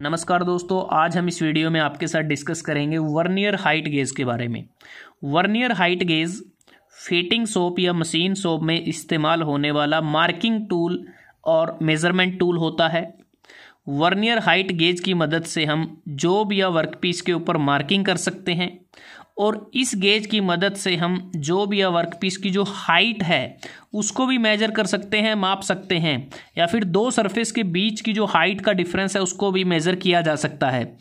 नमस्कार दोस्तों, आज हम इस वीडियो में आपके साथ डिस्कस करेंगे वर्नियर हाइट गेज के बारे में। Vernier height gauge fitting shop या मशीन शॉप में इस्तेमाल होने वाला मार्किंग टूल और मेज़रमेंट टूल होता है। वर्नियर हाइट गेज की मदद से हम जॉब या वर्कपीस के ऊपर मार्किंग कर सकते हैं और इस गेज की मदद से हम जॉब या वर्कपीस की जो हाइट है उसको भी मेजर कर सकते हैं, माप सकते हैं, या फिर दो सरफेस के बीच की जो हाइट का डिफरेंस है उसको भी मेज़र किया जा सकता है।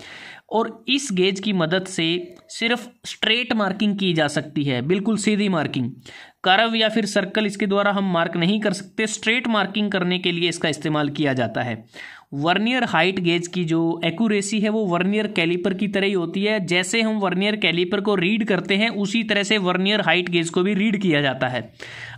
और इस गेज की मदद से सिर्फ स्ट्रेट मार्किंग की जा सकती है, बिल्कुल सीधी मार्किंग। कर्व या फिर सर्कल इसके द्वारा हम मार्क नहीं कर सकते। स्ट्रेट मार्किंग करने के लिए इसका इस्तेमाल किया जाता है। वर्नियर हाइट गेज की जो एक्यूरेसी है वो वर्नियर कैलिपर की तरह ही होती है। जैसे हम वर्नियर कैलिपर को रीड करते हैं उसी तरह से वर्नियर हाइट गेज को भी रीड किया जाता है।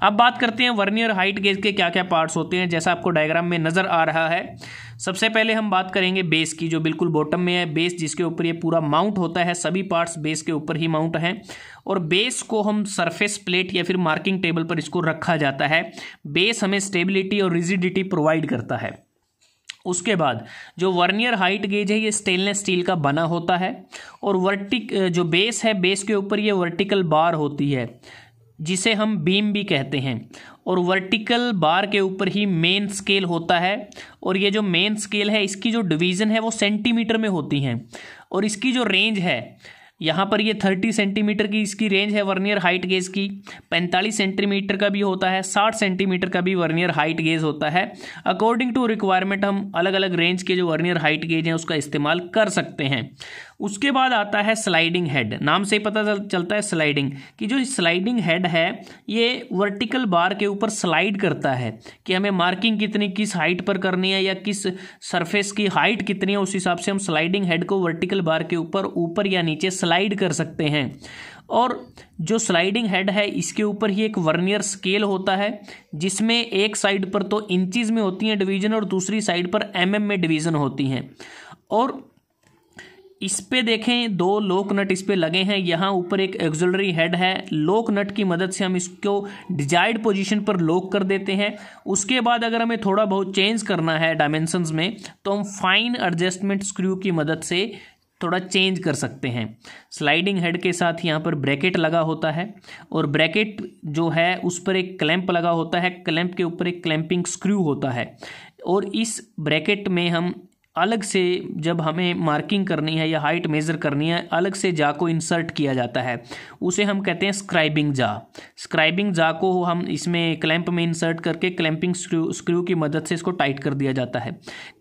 अब बात करते हैं वर्नियर हाइट गेज के क्या क्या पार्ट्स होते हैं। जैसा आपको डायग्राम में नज़र आ रहा है, सबसे पहले हम बात करेंगे बेस की, जो बिल्कुल बॉटम में है। बेस जिसके ऊपर ये पूरा माउंट होता है, सभी पार्ट्स बेस के ऊपर ही माउंट हैं। और बेस को हम सरफेस प्लेट या फिर मार्किंग टेबल पर इसको रखा जाता है। बेस हमें स्टेबिलिटी और रिजिडिटी प्रोवाइड करता है। उसके बाद जो वर्नियर हाइट गेज है ये स्टेनलेस स्टील का बना होता है और जो बेस है, बेस के ऊपर ये वर्टिकल बार होती है जिसे हम बीम भी कहते हैं। और वर्टिकल बार के ऊपर ही मेन स्केल होता है और ये जो मेन स्केल है इसकी जो डिवीज़न है वो सेंटीमीटर में होती हैं। और इसकी जो रेंज है यहाँ पर ये 30 सेंटीमीटर की इसकी रेंज है वर्नियर हाइट गेज की। 45 सेंटीमीटर का भी होता है, 60 सेंटीमीटर का भी वर्नियर हाइट गेज होता है। अकॉर्डिंग टू रिक्वायरमेंट हम अलग अलग रेंज के जो वर्नियर हाइट गेज हैं उसका इस्तेमाल कर सकते हैं। उसके बाद आता है स्लाइडिंग हेड। नाम से ही पता चलता है स्लाइडिंग कि जो स्लाइडिंग हेड है ये वर्टिकल बार के ऊपर स्लाइड करता है कि हमें मार्किंग कितनी किस हाइट पर करनी है या किस सरफेस की हाइट कितनी है, उस हिसाब से हम स्लाइडिंग हेड को वर्टिकल बार के ऊपर या नीचे स्लाइड कर सकते हैं। और जो स्लाइडिंग हेड है इसके ऊपर ही एक वर्नियर स्केल होता है जिसमें एक साइड पर तो इंचीज में होती हैं डिवीजन और दूसरी साइड पर mm में डिवीजन होती हैं। और इस पे देखें दो लॉक नट इस पे लगे हैं। यहाँ ऊपर एक एक्सिलरी हेड है। लॉक नट की मदद से हम इसको डिजायर्ड पोजीशन पर लॉक कर देते हैं। उसके बाद अगर हमें थोड़ा बहुत चेंज करना है डायमेंशंस में तो हम फाइन एडजस्टमेंट स्क्रू की मदद से थोड़ा चेंज कर सकते हैं। स्लाइडिंग हेड के साथ यहाँ पर ब्रैकेट लगा होता है और ब्रैकेट जो है उस पर एक क्लैंप लगा होता है। क्लैंप के ऊपर एक क्लैंपिंग स्क्रू होता है और इस ब्रैकेट में हम अलग से जब हमें मार्किंग करनी है या हाइट मेज़र करनी है अलग से जा को इंसर्ट किया जाता है। उसे हम कहते हैं स्क्राइबिंग जा। स्क्राइबिंग जा को हम इसमें क्लैंप में इंसर्ट करके क्लैंपिंग स्क्रू की मदद से इसको टाइट कर दिया जाता है।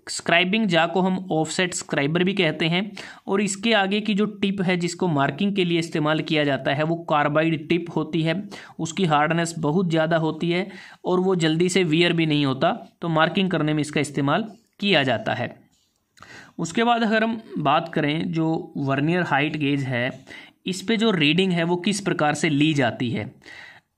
स्क्राइबिंग जा को हम ऑफसेट स्क्राइबर भी कहते हैं। और इसके आगे की जो टिप है जिसको मार्किंग के लिए इस्तेमाल किया जाता है वो कार्बाइड टिप होती है। उसकी हार्डनेस बहुत ज़्यादा होती है और वो जल्दी से वियर भी नहीं होता, तो मार्किंग करने में इसका इस्तेमाल किया जाता है। उसके बाद अगर हम बात करें जो वर्नियर हाइट गेज है इस पे जो रीडिंग है वो किस प्रकार से ली जाती है,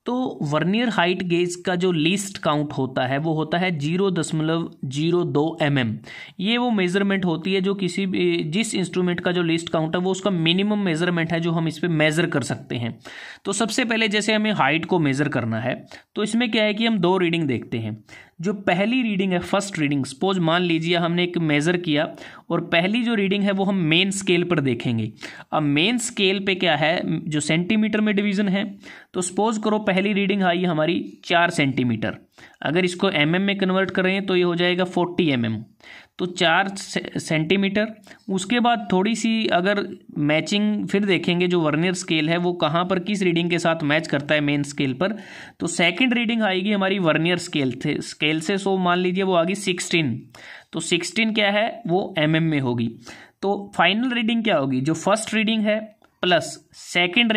तो वर्नियर हाइट गेज का जो लीस्ट काउंट होता है वो होता है 0.02 mm। ये वो मेज़रमेंट होती है जो किसी भी जिस इंस्ट्रूमेंट का जो लीस्ट काउंट है वो उसका मिनिमम मेज़रमेंट है जो हम इस पे मेज़र कर सकते हैं। तो सबसे पहले जैसे हमें हाइट को मेज़र करना है तो इसमें क्या है कि हम दो रीडिंग देखते हैं। जो पहली रीडिंग है फर्स्ट रीडिंग, सपोज मान लीजिए हमने एक मेज़र किया और पहली जो रीडिंग है वो हम मेन स्केल पर देखेंगे। अब मेन स्केल पे क्या है, जो सेंटीमीटर में डिवीज़न है, तो सपोज करो पहली रीडिंग आई हमारी 4 सेंटीमीटर। अगर इसको mm में कन्वर्ट करें तो ये हो जाएगा 40 mm, तो 4 सेंटीमीटर। उसके बाद थोड़ी सी अगर मैचिंग फिर देखेंगे जो वर्नियर स्केल है वो कहाँ पर किस रीडिंग के साथ मैच करता है मेन स्केल पर, तो सेकंड रीडिंग आएगी हमारी वर्नियर स्केल से सो मान लीजिए वो आ गई 16, तो 16 क्या है वो mm में होगी। तो फाइनल रीडिंग क्या होगी, जो फर्स्ट रीडिंग है प्लस सेकंड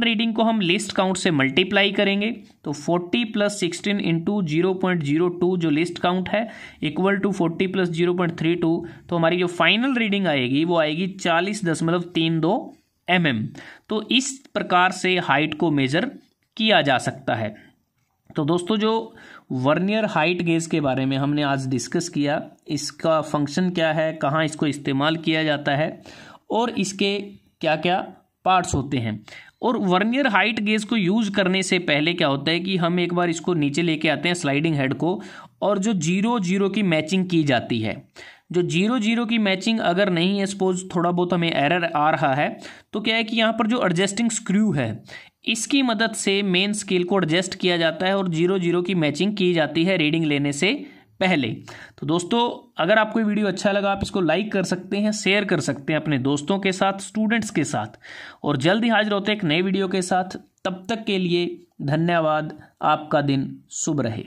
रीडिंग को हम लिस्ट काउंट से मल्टीप्लाई करेंगे तो 40 प्लस 16 इंटू 0.02 जो लिस्ट काउंट है इक्वल टू 40 प्लस 0.32, तो हमारी जो फाइनल रीडिंग आएगी वो आएगी 40.32 mm। तो इस प्रकार से हाइट को मेजर किया जा सकता है। तो दोस्तों जो वर्नियर हाइट गेज के बारे में हमने आज डिस्कस किया, इसका फंक्शन क्या है, कहाँ इसको इस्तेमाल किया जाता है और इसके क्या क्या पार्ट्स होते हैं। और वर्नियर हाइट गेज को यूज़ करने से पहले क्या होता है कि हम एक बार इसको नीचे लेके आते हैं स्लाइडिंग हेड को, और जो 0 0 की मैचिंग की जाती है, जो 0-0 की मैचिंग अगर नहीं है, सपोज थोड़ा बहुत हमें एरर आ रहा है, तो क्या है कि यहाँ पर जो एडजस्टिंग स्क्रू है इसकी मदद से मेन स्केल को एडजस्ट किया जाता है और 0-0 की मैचिंग की जाती है रीडिंग लेने से पहले। तो दोस्तों अगर आपको ये वीडियो अच्छा लगा, आप इसको लाइक कर सकते हैं, शेयर कर सकते हैं अपने दोस्तों के साथ, स्टूडेंट्स के साथ, और जल्द ही हाजिर होते हैं एक नए वीडियो के साथ। तब तक के लिए धन्यवाद। आपका दिन शुभ रहे।